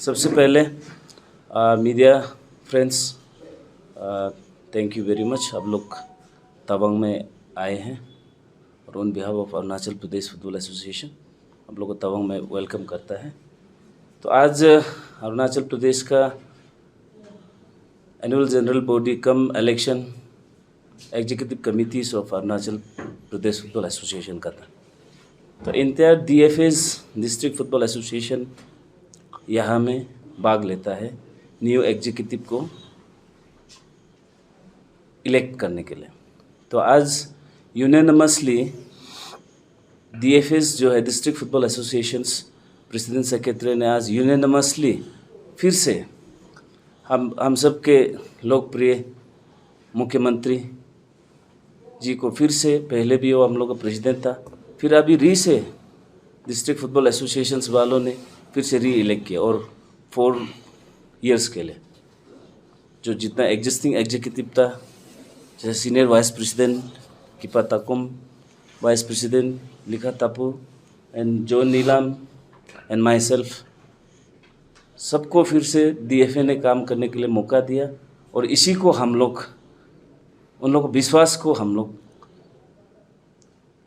सबसे पहले media friends, thank you very much. आप लोग तवांग में आए हैं और on behalf of Arunachal Pradesh football association आप लोग को तवांग में वेलकम करता है। तो आज अरुणाचल प्रदेश का annual general body come election executive committees of Arunachal Pradesh football association का था। तो entire DFAs district football association यहाँ में भाग लेता है न्यू एग्जीक्यूटिव को इलेक्ट करने के लिए। तो आज यूनानिमसली DFAs जो है district football associations president secretary ने आज यूनानिमसली फिर से हम सब के लोकप्रिय मुख्यमंत्री जी को फिर से, पहले भी वो हम लोग का प्रेसिडेंट था, फिर अभी से डिस्ट्रिक्ट फुटबॉल एसोसिएशंस वालों ने फिर से इलेक्ट किया और 4 इयर्स के लिए जो जितना एग्जिस्टिंग एग्जीक्यूटिव था, जैसे senior vice president Kipa Takum, vice president Likha Tapu and John Neelam and myself, सबको फिर से DFA ने काम करने के लिए मौका दिया। और इसी को हम लोग उन लोगों को विश्वास को हम लोग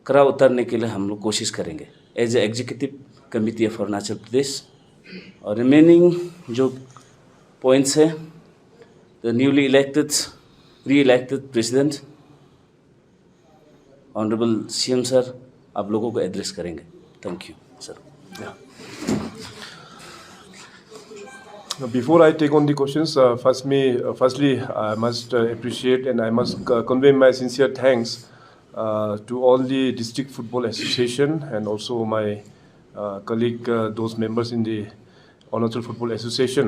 करा उतारने के लिए हम लोग कोशिश करेंगे as a executive committee of Arunachal Pradesh. और रिमेनिंग जो पॉइंट्स है, the newly elected re-elected president honourable CM sir आप लोगों को एड्रेस करेंगे। Thank you sir. Before I take on the questions, firstly, I must appreciate and I must convey my sincere thanks to all the District Football Association and also my colleague, those members in the Arunachal Football Association,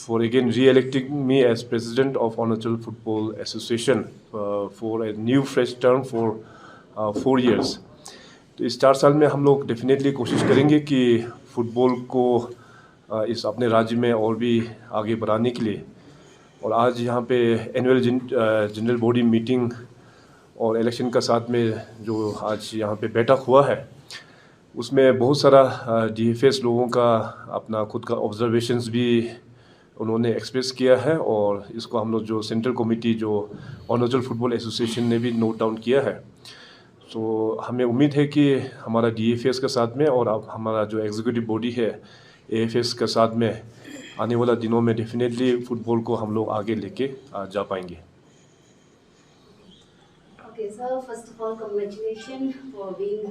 for again re-electing me as President of Arunachal Football Association for a new fresh term for 4 years. तो इस 4 साल में हम लोग definitely कोशिश करेंगे कि football को इस अपने राज्य में और भी आगे बढ़ाने के लिए। और आज यहाँ पे एनुअल जनरल बॉडी मीटिंग और इलेक्शन का साथ में जो आज यहाँ पे बैठक हुआ है, उसमें बहुत सारा DFAs लोगों का अपना खुद का ऑब्जर्वेशंस भी उन्होंने एक्सप्रेस किया है और इसको हम लोग जो सेंट्रल कमेटी जो अरुणाचल फुटबॉल एसोसिएशन ने भी नोट डाउन किया है। तो हमें उम्मीद है कि हमारा DFAs के साथ में और अब हमारा जो एग्जीक्यूटिव बॉडी है AFS के साथ में आने वाला दिनों में डेफिनेटली फुटबॉल को हम लोग आगे लेके जा पाएंगे। Okay, sir. First of all, congratulations for being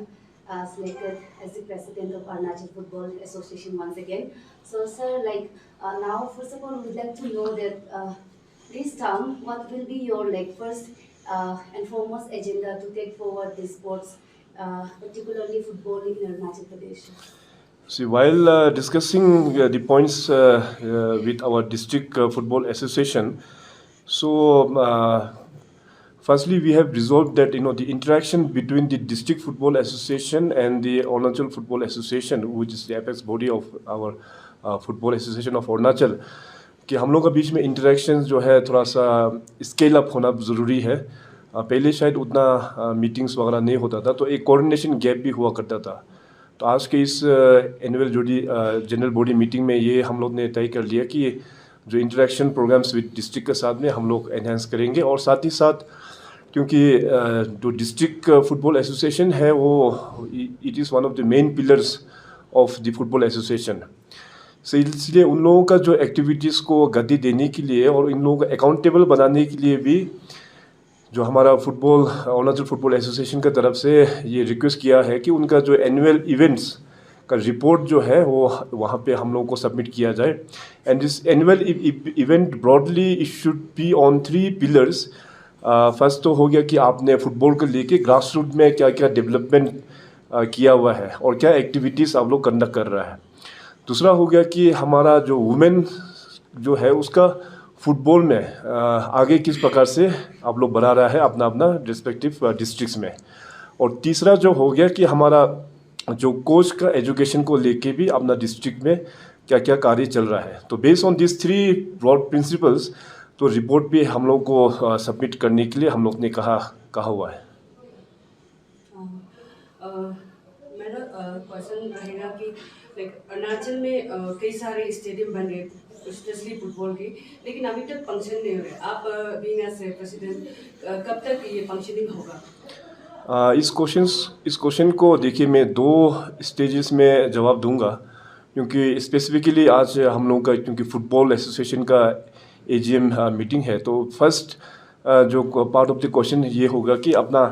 selected as the president of Arunachal Football Association once again. So, sir, now, first of all, we'd like to know that this term, what will be your first and foremost agenda to take forward the sports, particularly football in Arunachal Pradesh? See, while discussing the points with our district football association, so firstly we have resolved that the interaction between the district football association and the Arunachal Football Association, which is the apex body of our football association of Arunachal, कि हम लोग के बीच में interaction जो है थोड़ा सा scale up होना ज़रूरी है। पहले शायद उतना मीटिंग्स वगैरह नहीं होता था, तो एक कोऑर्डिनेशन गैप भी हुआ करता था। तो आज के इस एनुअल जनरल बॉडी मीटिंग में ये हम लोग ने तय कर लिया कि जो इंटरेक्शन प्रोग्राम्स विद डिस्ट्रिक्ट के साथ में हम लोग एनहांस करेंगे। और साथ ही साथ क्योंकि जो डिस्ट्रिक्ट फुटबॉल एसोसिएशन है वो it is one of the main pillars of the football association, so इसलिए उन लोगों का जो एक्टिविटीज़ को गति देने के लिए और इन लोगों को अकाउंटेबल बनाने के लिए भी जो हमारा अरुणाचल फुटबॉल एसोसिएशन की तरफ से ये रिक्वेस्ट किया है कि उनका जो एनुअल इवेंट्स का रिपोर्ट जो है वो वहाँ पे हम लोगों को सबमिट किया जाए। And this annual event broadly it should be on 3 pillars. First तो हो गया कि आपने फुटबॉल को लेके ग्रास रूट में क्या क्या डेवलपमेंट किया हुआ है और क्या एक्टिविटीज़ आप लोग कंडक्ट कर रहा है। दूसरा हो गया कि हमारा जो वुमेन जो है उसका फुटबॉल में आगे किस प्रकार से आप लोग बढ़ा रहा है अपना रिस्पेक्टिव डिस्ट्रिक्ट्स में। और तीसरा जो हो गया कि हमारा जो कोच का एजुकेशन को लेके भी अपना डिस्ट्रिक्ट में क्या क्या कार्य चल रहा है। तो based on this 3 broad principles तो रिपोर्ट भी हम लोग को सबमिट करने के लिए हम लोग ने कहा हुआ है। मेरा क्वेश्चन रहेगा कि अरुणाचल में कई सारे स्टेडियम बन रहे स्पेशली फुटबॉल के, लेकिन अभी तक फंक्शन नहीं हो रहे। आप बीइंग एज प्रेसिडेंट कब तक ये फंक्शनिंग होगा? इस क्वेश्चन को देखिए मैं 2 स्टेजेस में जवाब दूंगा, क्योंकि स्पेसिफिकली आज हम लोगों का क्योंकि फुटबॉल एसोसिएशन का एजीएम मीटिंग है, तो फर्स्ट जो पार्ट ऑफ द क्वेश्चन ये होगा कि अपना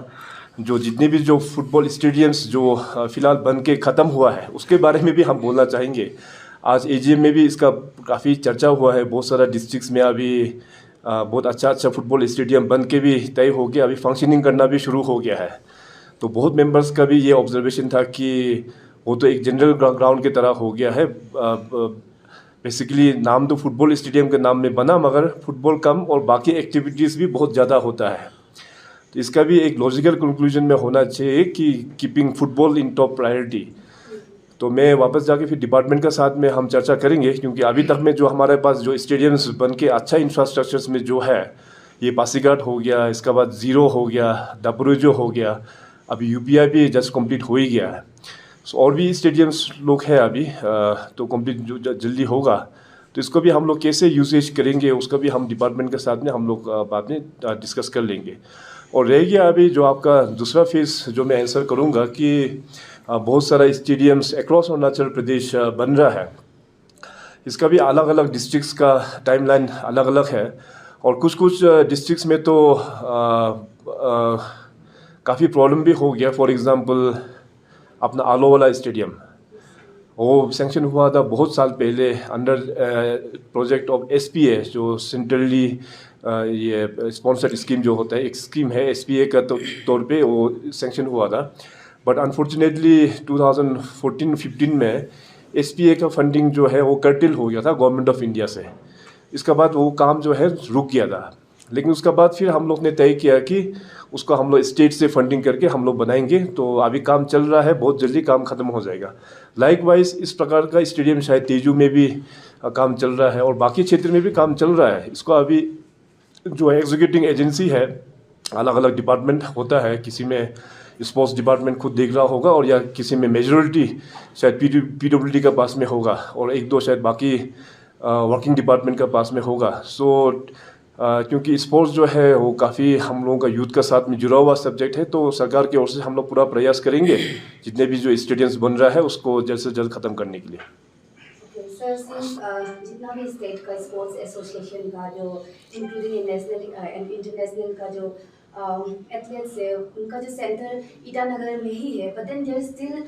जो जितने भी जो फुटबॉल स्टेडियम्स जो फ़िलहाल बन के ख़त्म हुआ है उसके बारे में भी हम बोलना चाहेंगे। आज एजीएम में भी इसका काफ़ी चर्चा हुआ है, बहुत सारा डिस्ट्रिक्ट्स में अभी बहुत अच्छा फुटबॉल स्टेडियम बन के भी तय हो गया, अभी फंक्शनिंग करना भी शुरू हो गया है। तो बहुत मेंबर्स का भी ये ऑब्जर्वेशन था कि वो तो एक जनरल ग्राउंड की तरह हो गया है। बेसिकली नाम तो फुटबॉल स्टेडियम के नाम में बना, मगर फुटबॉल कम और बाकी एक्टिविटीज़ भी बहुत ज़्यादा होता है। तो इसका भी एक लॉजिकल कंक्लूजन में होना चाहिए कि keeping football in top priority. तो मैं वापस जाके फिर डिपार्टमेंट के साथ में हम चर्चा करेंगे, क्योंकि अभी तक में जो हमारे पास जो स्टेडियम्स बन के अच्छा इंफ्रास्ट्रक्चर्स में जो है, ये पासीघाट हो गया, इसके बाद ज़ीरो हो गया, डबरूजो हो गया, अभी यूपीआई भी जस्ट कंप्लीट हो ही गया है। सो और भी स्टेडियम्स लोग हैं अभी, तो कंप्लीट जो जल्दी होगा। तो इसको भी हम लोग कैसे यूसेज करेंगे उसका भी हम डिपार्टमेंट के साथ में हम लोग बाद में डिस्कस कर लेंगे। और रह गया अभी जो आपका दूसरा फेज़ जो मैं आंसर करूँगा कि बहुत सारा स्टेडियम्स अक्रॉस अरुणाचल प्रदेश बन रहा है। इसका भी अलग अलग डिस्ट्रिक्ट्स का टाइमलाइन अलग अलग है, और कुछ डिस्ट्रिक्ट्स में तो काफ़ी प्रॉब्लम भी हो गया। फॉर एग्ज़ाम्पल अपना आलो वाला स्टेडियम, वो सैंक्शन हुआ था बहुत साल पहले अंडर प्रोजेक्ट ऑफ एसपीए, जो सेंट्रली ये स्पॉन्सर्ड स्कीम जो होता है, एक स्कीम है एसपीए का तौर पे वो सैंक्शन हुआ था। बट अनफॉर्चुनेटली 2014-15 में एसपीए का फंडिंग जो है वो कर्टेल हो गया था गवर्नमेंट ऑफ इंडिया से। इसके बाद वो काम जो है रुक गया था, लेकिन उसके बाद फिर हम लोग ने तय किया कि उसको हम लोग स्टेट से फंडिंग करके हम लोग बनाएंगे। तो अभी काम चल रहा है, बहुत जल्दी काम ख़त्म हो जाएगा। लाइकवाइज इस प्रकार का स्टेडियम शायद तेजू में भी काम चल रहा है और बाकी क्षेत्र में भी काम चल रहा है। इसको अभी जो एग्जीक्यूटिंग एजेंसी है, अलग अलग डिपार्टमेंट होता है, किसी में स्पोर्ट्स डिपार्टमेंट खुद देख रहा होगा, और या किसी में मेजॉरिटी शायद पीडब्ल्यूडी का पास में होगा, और 1-2 शायद बाकी वर्किंग डिपार्टमेंट का पास में होगा। सो क्योंकि स्पोर्ट्स जो है वो काफ़ी हम लोगों का यूथ का साथ में जुड़ा हुआ सब्जेक्ट है, तो सरकार की ओर से हम लोग पूरा प्रयास करेंगे जितने भी जो स्टेडियम्स बन रहा है उसको जल्द से जल्द ख़त्म करने के लिए। सर, जितना भी स्टेट का स्पोर्ट्स एसोसिएशन का जो इंक्लूडिंग नेशनल एंड इंटरनेशनल का जो एथलेट्स है, उनका जो सेंटर ईटानगर में ही है, but then there is still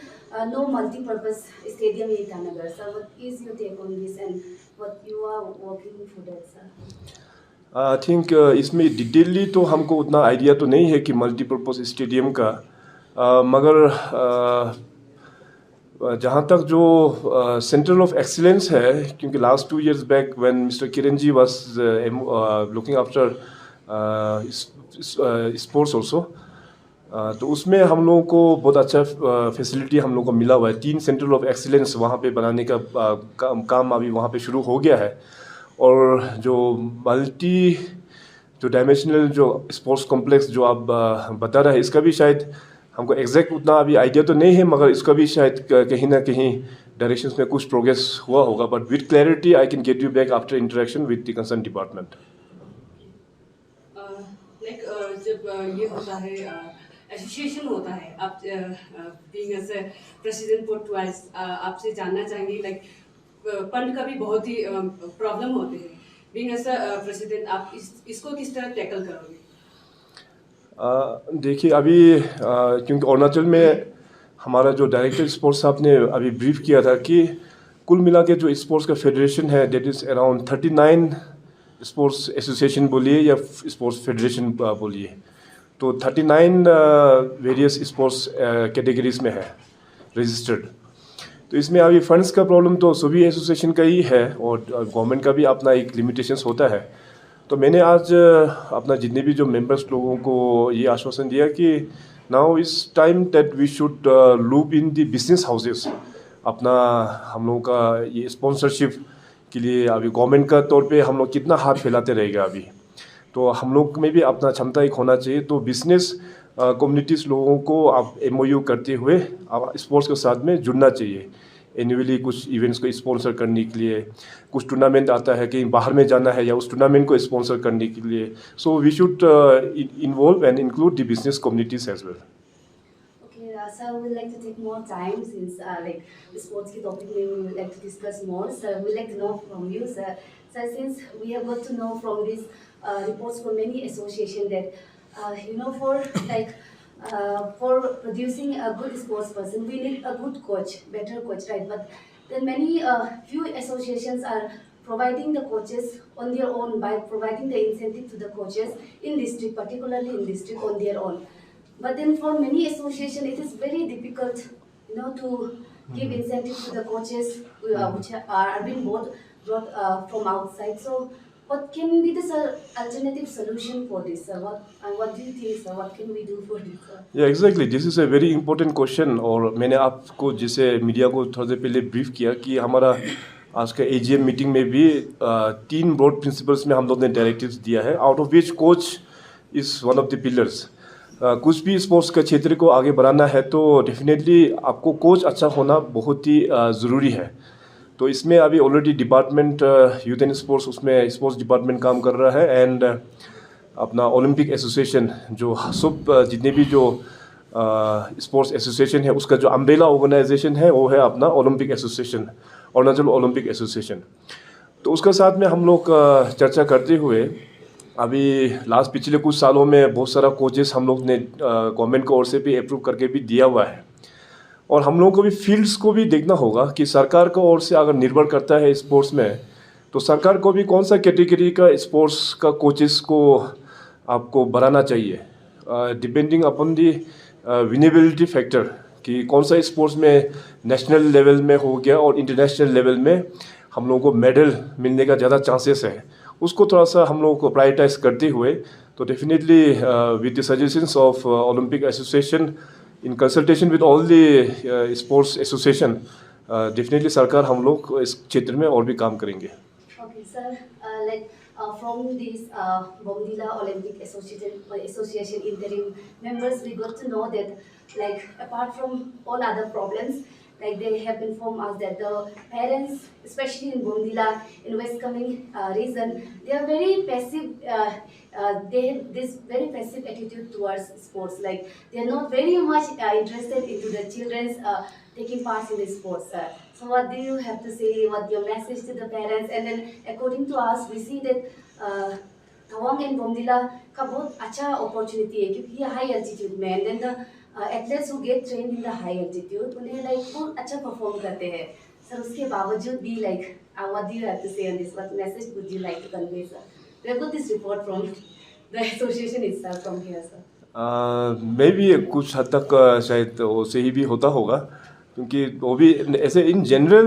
no multipurpose stadium in Itanagar. Sir, what is your take on this and what you are working for that, sir? I think इसमें detailly तो हमको उतना आइडिया तो नहीं है कि मल्टीपर्पज़ स्टेडियम का, मगर जहाँ तक जो सेंटर ऑफ एक्सीलेंस है, क्योंकि last 2 years back when mister Kiran ji was looking after sports also, तो उसमें हम लोगों को बहुत अच्छा फैसिलिटी हम लोगों को मिला हुआ है। 3 सेंटर ऑफ एक्सीलेंस वहाँ पे बनाने का काम अभी वहाँ पे शुरू हो गया है, और जो डायमेंशनल जो स्पोर्ट्स कॉम्प्लेक्स जो आप बता रहे हैं, इसका भी शायद हमको एग्जैक्ट उतना अभी आइडिया तो नहीं है, मगर इसका भी शायद कहीं ना कहीं डायरेक्शंस में कुछ प्रोग्रेस हुआ होगा। But with clarity I can get you back after interaction with the concern department. जब ये होता है एसोसिएशन होता है, आप being as a president for twice, आपसे जानना चाहेंगे लाइक फंड का भी बहुत ही प्रॉब्लम होते हैं। बीइंग एज ए प्रेसिडेंट आप इसको किस तरह टैकल करोगे? देखिए अभी क्योंकि अरुणाचल में हमारा जो डायरेक्टर स्पोर्ट्स साहब ने अभी ब्रीफ किया था कि कुल मिला के जो स्पोर्ट्स का फेडरेशन है, that is around 39 sports association बोलिए या स्पोर्ट्स फेडरेशन बोलिए, तो 39 वेरियस स्पोर्ट्स कैटेगरीज में है रजिस्टर्ड। तो इसमें अभी फंड्स का प्रॉब्लम तो सभी एसोसिएशन का ही है, और गवर्नमेंट का भी अपना एक लिमिटेशंस होता है। तो मैंने आज अपना जितने भी जो मेंबर्स लोगों को ये आश्वासन दिया कि now is time that we should loop in the business houses. अपना हम लोगों का ये स्पॉन्सरशिप के लिए अभी गवर्नमेंट का तौर पे हम लोग कितना हाथ फैलाते रहेगा अभी, तो हम लोग में भी अपना क्षमता एक होना चाहिए। तो बिजनेस कम्युनिटीज़ लोगों को आप MOU करते हुए आप स्पोर्ट्स के साथ में जुड़ना चाहिए। एनुअली कुछ इवेंट्स को स्पॉन्सर करने के लिए, कुछ टूर्नामेंट आता है कहीं बाहर में जाना है या उस टूर्नामेंट को स्पॉन्सर करने के लिए. So we should involve and include the business communities as well. Okay, sir, we'd like to take more time since like the sports ki topic we would like to discuss more. Sir, we'd like to know from you, sir. Sir, since we have got to know from these reports from many associations that for like for producing a good sports person, we need a good coach, better coach, right? But then many few associations are providing the coaches on their own by providing the incentive to the coaches in district, particularly in district on their own. But then for many associations, it is very difficult, to give incentive to the coaches which are being brought from outside. So, what can be the alternative solution for this, sir? What do you think, sir? What can we do for this, sir? Yeah, exactly. This is a very important question. और मैंने आपको जैसे media को थोड़ा देर पहले brief किया कि हमारा आज का AGM मीटिंग में भी 3 ब्रॉड प्रिंसिपल्स में हम लोग ने डायरेक्टिव्स दिया है, out of which coach is one of the pillars. कुछ भी स्पोर्ट्स का क्षेत्र को आगे बढ़ाना है तो डेफिनेटली आपको कोच अच्छा होना बहुत ही ज़रूरी है. तो इसमें अभी already department youth and sports, उसमें स्पोर्ट्स डिपार्टमेंट काम कर रहा है. एंड अपना ओलंपिक एसोसिएशन जो सब जितने भी जो स्पोर्ट्स एसोसिएशन है उसका जो अम्ब्रेला ऑर्गेनाइजेशन है वो है अपना Olympic association, Arunachal Olympic association. तो उसका साथ में हम लोग चर्चा करते हुए अभी पिछले कुछ सालों में बहुत सारा कोचेस हम लोग ने गवर्नमेंट को ओर से भी अप्रूव करके भी दिया हुआ है. और हम लोगों को भी फील्ड्स को भी देखना होगा कि सरकार को ओर से अगर निर्भर करता है स्पोर्ट्स में तो सरकार को भी कौन सा कैटेगरी का स्पोर्ट्स का कोचेस को आपको बढ़ाना चाहिए, depending upon the winnability factor कि कौन सा स्पोर्ट्स में नेशनल लेवल में हो गया और इंटरनेशनल लेवल में हम लोगों को मेडल मिलने का ज़्यादा चांसेस है. उसको थोड़ा सा हम लोगों को प्रायोरिटाइज करते हुए तो definitely with the suggestions of Olympic association in consultation with all the sports association definitely सरकार हम लोग इस क्षेत्र में और भी काम करेंगे. Okay, sir. From this Bomdila Olympic Association interim members, we got to know that apart from all other problems, they have informed us that the parents, especially in Bomdila, in West Kameng region, they are very passive. They have this very passive attitude towards sports. They are not very much interested into the children's taking part in the sports. So, what do you have to say? What your message to the parents? And then, according to us, we see that Tawang and Bomdila का बहुत अच्छा opportunity है क्योंकि ये high altitude में, and then the athletes who get trained in the high altitude उन्हें बहुत अच्छा perform करते हैं. Sir, उसके बावजूद भी what do you have to say on this? What message would you like to convey, sir? We have got this report from the association itself from here, sir. Maybe कुछ हद तक शायद वो सही भी होता होगा क्योंकि वो भी ऐसे इन जनरल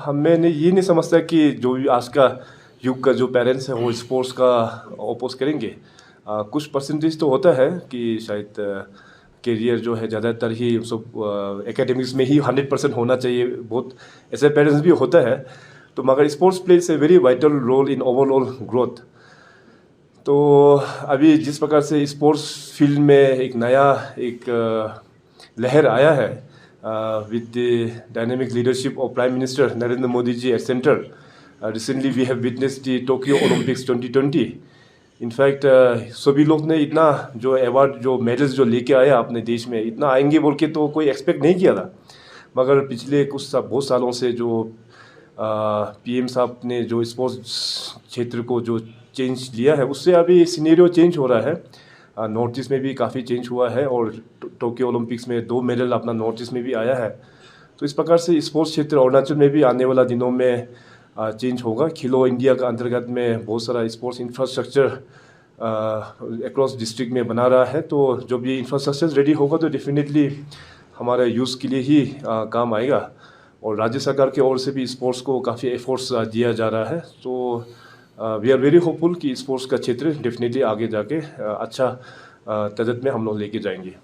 हमें ये नहीं समझता कि जो आज का युग का जो पेरेंट्स हैं वो स्पोर्ट्स का ओपोज करेंगे. कुछ परसेंटेज तो होता है कि शायद करियर जो है ज़्यादातर ही सब एकेडमिक्स में ही 100% होना चाहिए, बहुत ऐसे पेरेंट्स भी होता है. तो मगर sports plays a very vital role in overall growth. तो अभी जिस प्रकार से स्पोर्ट्स फील्ड में एक नया लहर आया है with the dynamic leadership of Prime Minister Narendra Modi ji at center. Recently we have witnessed the Tokyo Olympics 2020. In fact, सभी लोग ने इतना जो अवार्ड जो मेडल्स जो लेके आया अपने देश में इतना आएंगे बोल के तो कोई एक्सपेक्ट नहीं किया था. मगर पिछले बहुत सालों से जो PM साहब ने जो स्पोर्ट्स क्षेत्र को जो चेंज लिया है उससे अभी सिनेरियो चेंज हो रहा है. नॉर्थ ईस्ट में भी काफ़ी चेंज हुआ है और टोक्यो ओलंपिक्स में 2 मेडल अपना नॉर्थ ईस्ट में भी आया है. तो इस प्रकार से स्पोर्ट्स क्षेत्र अरुणाचल में भी आने वाला दिनों में चेंज होगा. खेलो इंडिया का अंतर्गत में बहुत सारा स्पोर्ट्स इंफ्रास्ट्रक्चर अक्रॉस डिस्ट्रिक्ट में बना रहा है. तो जब ये इंफ्रास्ट्रक्चर रेडी होगा तो डेफिनेटली हमारे यूज़ के लिए ही काम आएगा. और राज्य सरकार की ओर से भी स्पोर्ट्स को काफ़ी एफर्ट्स दिया जा रहा है. तो वी आर वेरी होपफुल कि स्पोर्ट्स का क्षेत्र डेफिनेटली आगे जाके अच्छा तजद में हम लोग लेके जाएंगे.